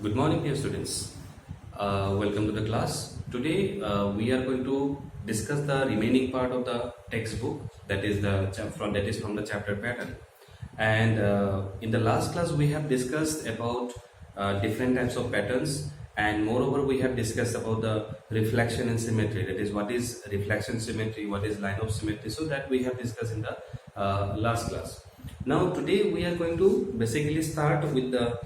Good morning, dear students. Welcome to the class. Today we are going to discuss the remaining part of the textbook, that is from the chapter pattern. And in the last class we have discussed about different types of patterns, and moreover we have discussed about the reflection and symmetry. That is, what is reflection symmetry, what is line of symmetry. So that we have discussed in the last class. Now today we are going to basically start with the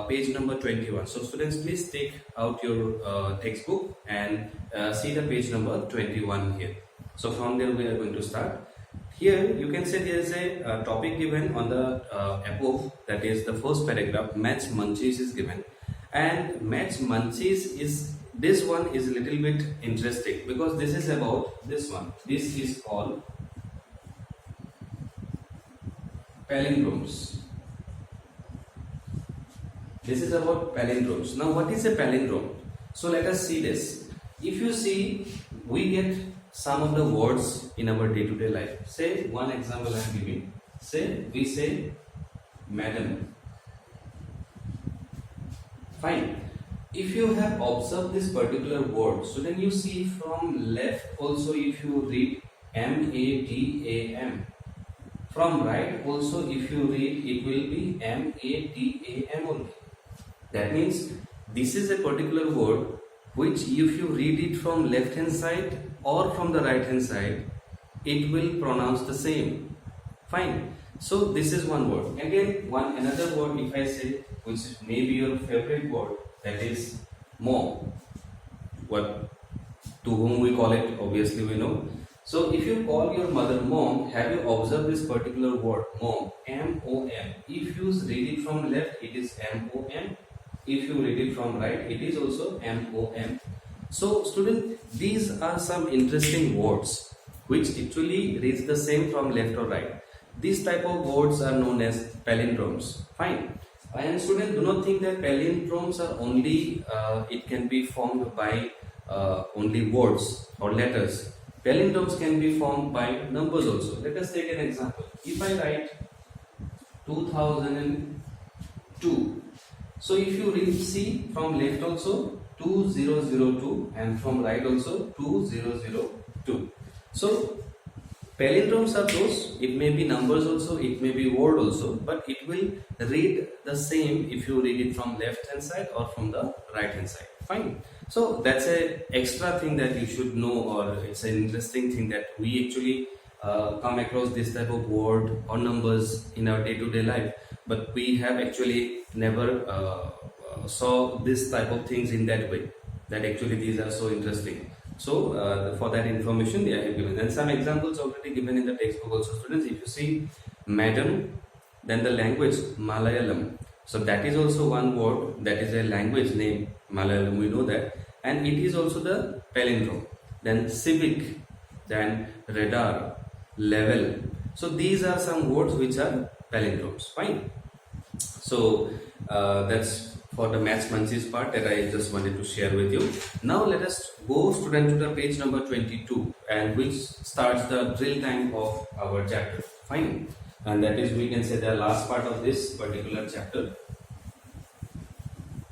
page number 21. So students, please take out your textbook and see the page number 21 here. So from there we are going to start. Here you can say there is a topic given on the above, that is the first paragraph. Match munchies is given, and match munchies is, this one is a little bit interesting because this is about this one. This is called palindromes. This is about palindromes. Now what is a palindrome? So let us see this. If you see, we get some of the words in our day-to-day life. Say one example I am giving. Say we say madam. Fine. If you have observed this particular word, so then you see from left also, if you read M-A-D-A-M. From right also, if you read, it will be M-A-D-A-M only. That means this is a particular word which if you read it from left hand side or from the right hand side, it will pronounce the same. Fine. So this is one word. Again, another word, if I say, which may be your favorite word, that is mom. What, to whom we call it, obviously we know. So if you call your mother mom, have you observed this particular word mom? M-O-M. If you read it from left, it is M-O-M. If you read it from right, it is also M-O-M. So student, these are some interesting words which actually reads the same from left or right. These type of words are known as palindromes. Fine. And student, do not think that palindromes are only, it can be formed by only words or letters. Palindromes can be formed by numbers also. Let us take an example. If I write 2002, so if you read, see from left also 2002 and from right also 2002. So palindromes are those, it may be numbers also, it may be word also, but it will read the same if you read it from left hand side or from the right hand side. Fine. So that's a extra thing that you should know, or it's an interesting thing that we actually come across this type of word or numbers in our day-to-day life, but we have actually never saw this type of things in that way, that actually these are so interesting. So for that information they are given, and some examples already given in the textbook also. Students, if you see madam, then the language Malayalam, so that is also one word, that is a language name, Malayalam, we know that, and it is also the palindrome. Then civic, then radar, level. So these are some words which are palindromes. Fine. So that's for the match munchies part that I just wanted to share with you. Now let us go, student, to the page number 22, and which starts the drill time of our chapter. Fine. And that is, we can say, the last part of this particular chapter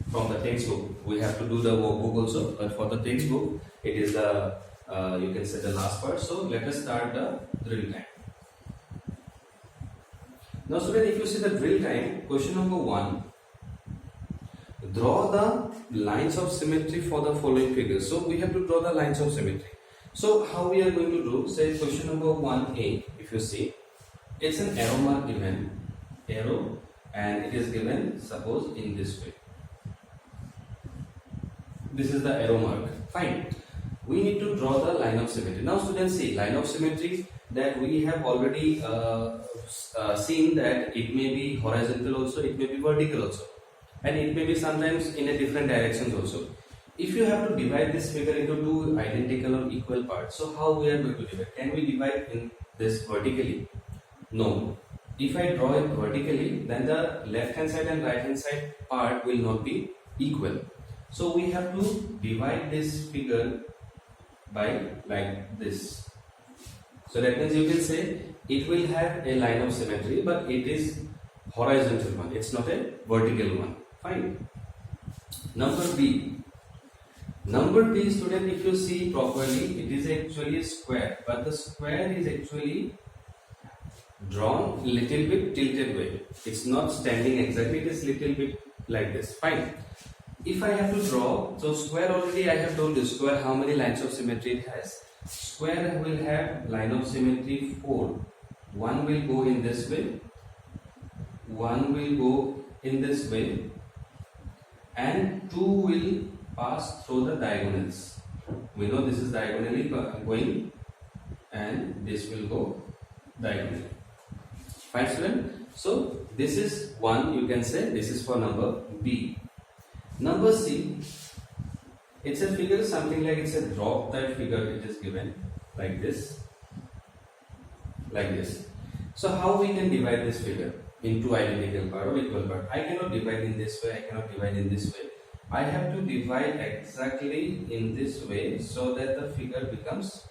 from the textbook. We have to do the workbook also, but for the textbook it is the you can say the last part. So let us start the drill time. Now student, if you see the drill time, question number 1, draw the lines of symmetry for the following figures. So we have to draw the lines of symmetry. So how we are going to do, say question number 1A, if you see, it's an arrow mark given, arrow, and it is given, suppose, in this way. This is the arrow mark. Fine. We need to draw the line of symmetry. Now students, see, line of symmetry, that we have already seen that it may be horizontal also, it may be vertical also, and it may be sometimes in a different directions also. If you have to divide this figure into two identical or equal parts, so how we are going to divide? Can we divide in this vertically? No. If I draw it vertically, then the left hand side and right hand side part will not be equal. So we have to divide this figure by like this. So that means you can say it will have a line of symmetry, but it is horizontal one, it's not a vertical one. Fine. Number B. Number B, student, if you see properly, it is actually a square, but the square is actually drawn little bit tilted way. It's not standing exactly, it is little bit like this. Fine. If I have to draw, so square already I have told you square how many lines of symmetry it has. Square will have line of symmetry 4. One will go in this way, one will go in this way, and 2 will pass through the diagonals. We know this is diagonally going, and this will go diagonally. Fine, student. So this is 1, you can say this is for number B. Number C, it's a figure something like it's a drop type figure. It is given like this, like this. So how we can divide this figure into identical part or equal part? I cannot divide in this way, I cannot divide in this way. I have to divide exactly in this way so that the figure becomes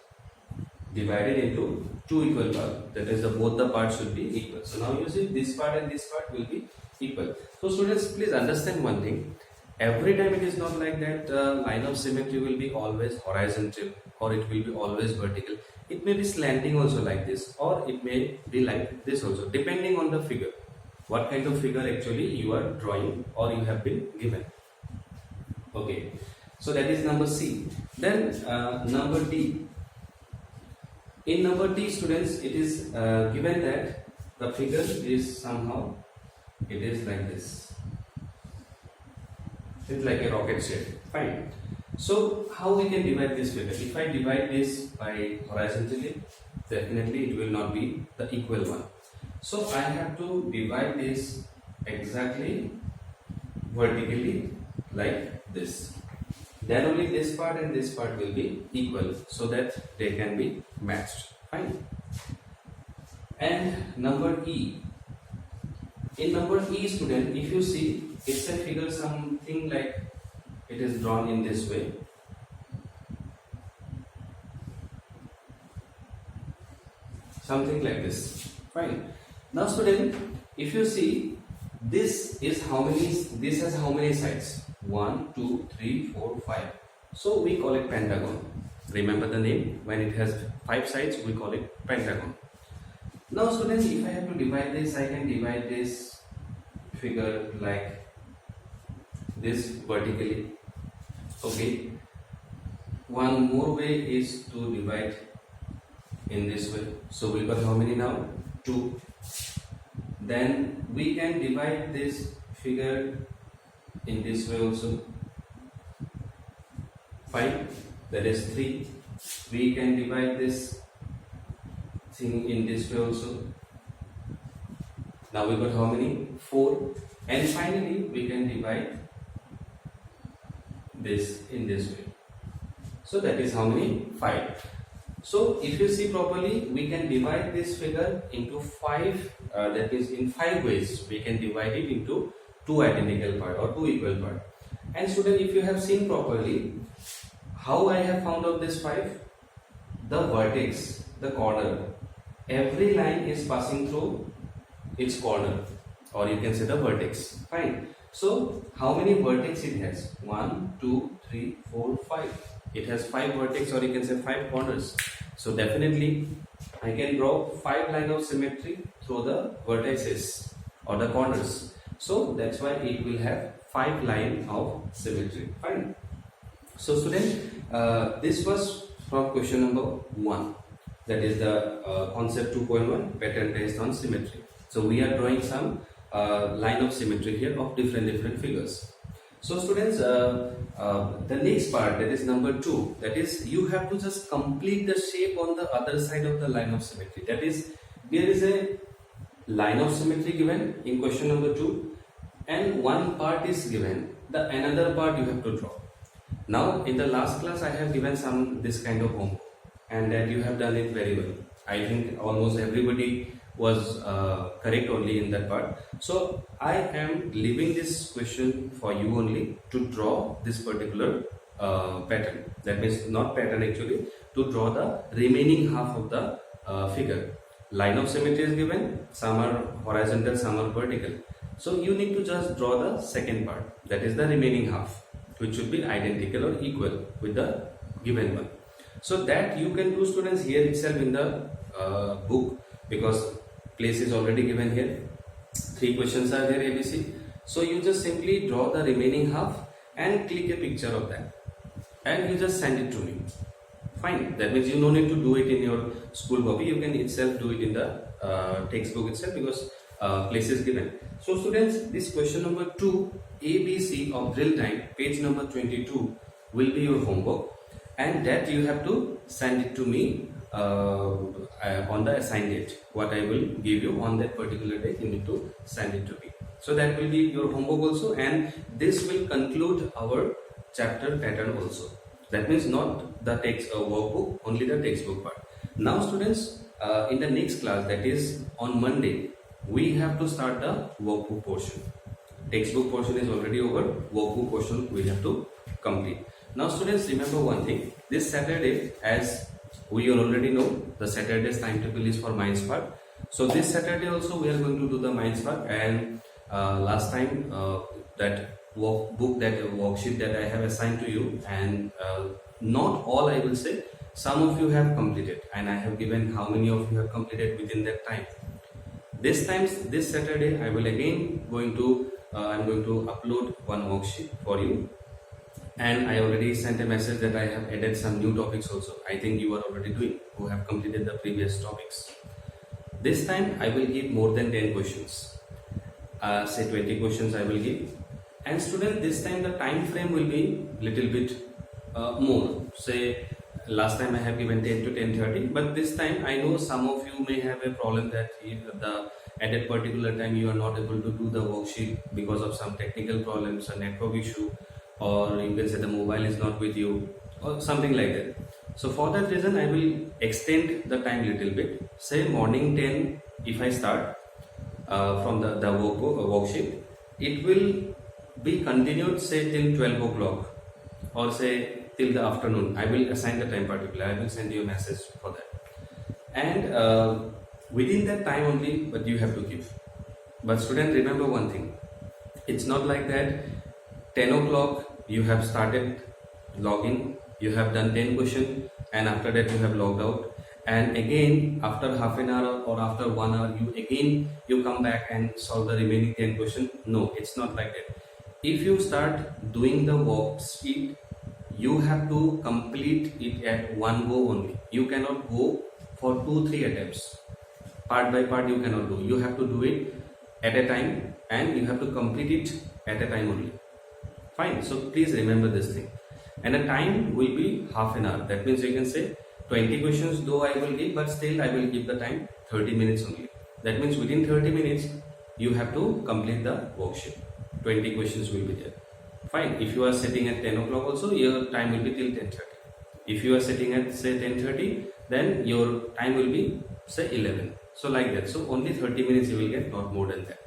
divided into 2 equal parts. That is, both the parts should be equal. So now you see this part and this part will be equal. So students, please understand one thing. Every time it is not like that line of symmetry will be always horizontal or it will be always vertical. It may be slanting also like this, or it may be like this also, depending on the figure. What kind of figure actually you are drawing or you have been given. Okay, so that is number C. Then number D. In number D, students, it is given that the figure is somehow, it is like this. It's like a rocket shape. Fine. So how we can divide this figure? If I divide this by horizontally, definitely it will not be the equal one. So I have to divide this exactly vertically like this. Then only this part and this part will be equal so that they can be matched. Fine. And number E. In number E, student, if you see, it's a figure something like it is drawn in this way. Something like this. Fine. Now student, if you see, this is how many, this has how many sides? 1, 2, 3, 4, 5. So we call it pentagon. Remember the name? When it has 5 sides, we call it pentagon. Now students, if I have to divide this, I can divide this figure like this vertically. Okay. One more way is to divide in this way. So we got how many now? 2. Then we can divide this figure in this way also. 5. That is 3. We can divide this thing in this way also. Now we got how many? 4. And finally we can divide this in this way. So that is how many? 5. So if you see properly, we can divide this figure into 5, that is in 5 ways. We can divide it into 2 identical parts or 2 equal parts. And student, if you have seen properly, how I have found out this 5? The vertex, the corner. Every line is passing through its corner, or you can say the vertex. Fine. So how many vertex it has? 1, 2, 3, 4, 5. It has 5 vertex, or you can say 5 corners. So definitely I can draw 5 lines of symmetry through the vertices or the corners. So that's why it will have 5 lines of symmetry. Fine. So student, this was from question number 1. That is the concept 2.1, pattern based on symmetry. So we are drawing some line of symmetry here of different figures. So students, the next part, that is number 2, that is you have to just complete the shape on the other side of the line of symmetry. That is, there is a line of symmetry given in question number 2 and one part is given, the another part you have to draw. Now in the last class I have given some this kind of homework and that you have done it very well. I think almost everybody was correct only in that part. So I am leaving this question for you only to draw this particular pattern. That means not pattern actually, to draw the remaining half of the figure. Line of symmetry is given, some are horizontal, some are vertical. So you need to just draw the second part, that is the remaining half. which should be identical or equal with the given one. So that you can do, students, here itself in the book, because place is already given here. 3 questions are there, ABC. So you just simply draw the remaining half and click a picture of that, and you just send it to me. Fine. That means you no need to do it in your school copy. You can itself do it in the textbook itself, because place is given. So students, this question number 2, ABC of drill time, page number 22, will be your homework, and that you have to send it to me on the assigned date. What I will give you on that particular day, you need to send it to me. So that will be your homework also, and this will conclude our chapter pattern also. That means not the text workbook, only the textbook part. Now students, in the next class, that is on Monday, we have to start the workbook portion. Textbook portion is already over, workbook portion we have to complete. Now students, remember one thing, this Saturday, as we already know, the Saturday's timetable is for Mindspark. So this Saturday also we are going to do the Mindspark, and last time that workbook, that worksheet that I have assigned to you, and not all, I will say, some of you have completed, and I have given how many of you have completed within that time. This Saturday I will again I'm going to upload one worksheet for you, and I already sent a message that I have added some new topics also. I think you are already doing, who have completed the previous topics. This time I will give more than 10 questions, say 20 questions I will give. And student, this time the time frame will be little bit more. Say last time I have given 10 to 10:30, but this time I know some of you may have a problem that at a particular time you are not able to do the worksheet because of some technical problems, a network issue, or you can say the mobile is not with you, or something like that. So for that reason I will extend the time little bit. Say morning 10, if I start from the worksheet, it will be continued say till 12 o'clock, or say till the afternoon. I will assign the time particular. I will send you a message for that, and within that time only, but you have to give. But student, remember one thing, it's not like that 10 o'clock you have started logging, you have done 10 questions, and after that you have logged out, and again after half an hour or after 1 hour you come back and solve the remaining 10 questions. No, it's not like that. If you start doing the worksheet, you have to complete it at one go only. You cannot go for 2-3 attempts. Part by part you cannot do. You have to do it at a time, and you have to complete it at a time only. Fine. So please remember this thing. And the time will be half an hour. That means you can say 20 questions though I will give, but still I will give the time 30 minutes only. That means within 30 minutes you have to complete the worksheet. 20 questions will be there. Fine. If you are sitting at 10 o'clock also, your time will be till 10:30. If you are sitting at say 10:30, then your time will be say 11. So like that. So only 30 minutes you will get, not more than that.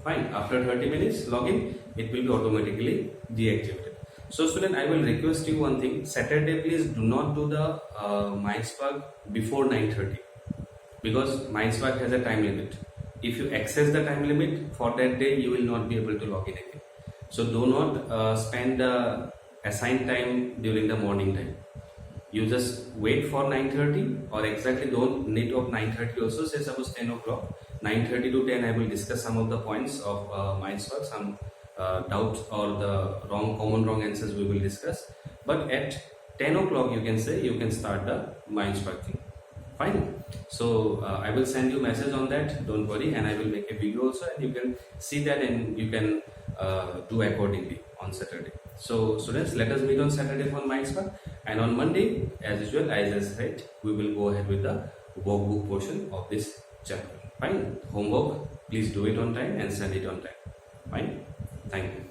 Fine. After 30 minutes login, it will be automatically deactivated. So student, I will request you one thing. Saturday, please do not do the Mindspark before 9:30, because Mindspark has a time limit. If you access the time limit for that day, you will not be able to log in again. So do not spend the assigned time during the morning time. You just wait for 9:30, or exactly don't need of 9:30 also. Say suppose 10 o'clock, 9:30 to 10 I will discuss some of the points of Mindspark, some doubts or the common wrong answers we will discuss. But at 10 o'clock you can say you can start the Mindspark thing. Fine. So I will send you message on that, don't worry, and I will make a video also, and you can see that and you can do accordingly on Saturday. So students, let us meet on Saturday for Mindspark, and on Monday as usual, as I said, we will go ahead with the workbook portion of this chapter. Fine. Homework, please do it on time and send it on time. Fine. Thank you.